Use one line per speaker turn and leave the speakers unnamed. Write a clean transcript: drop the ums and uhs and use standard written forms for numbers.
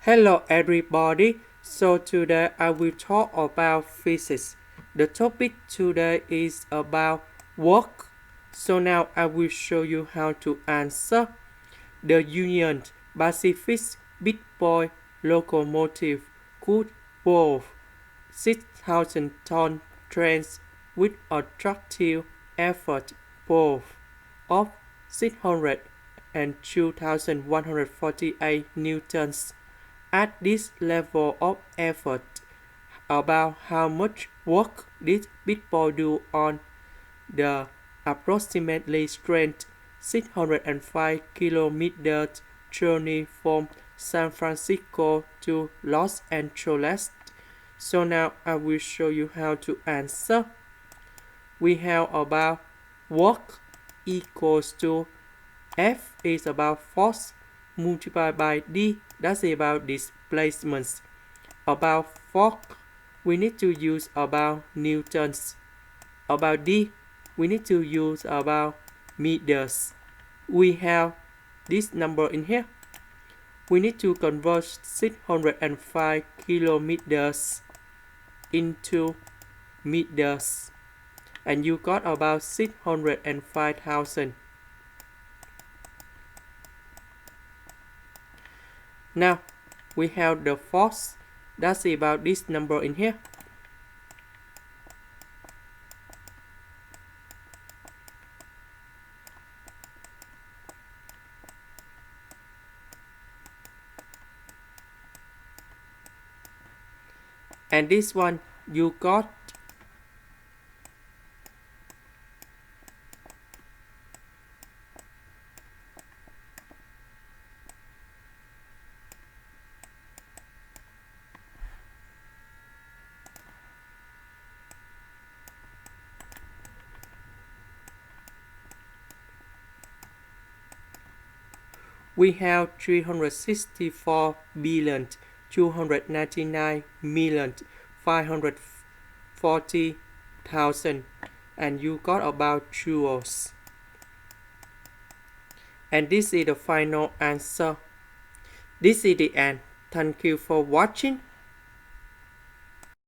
Hello everybody, so today I will talk about physics. The topic today is about work. So now I will show you how to answer. The Union Pacific Big Boy locomotive could move 6,000-ton trains with a tractive effort both of 600 and 2,148 newtons. At this level of effort, about how much work did people do on the approximately straight 605 kilometers journey from San Francisco to Los Angeles? So now I will show you how to answer. We have about work equals to F is about force multiplied by D, that's about displacements. About force, we need to use about newtons. About D, we need to use about meters. We have this number in here. We need to convert 605 kilometers into meters. And you got about 605,000. Now, we have the force, that's about this number in here. And this one, you got we have 364,299,540,000 and you got about joules. And this is the final answer. This is the end. Thank you for watching.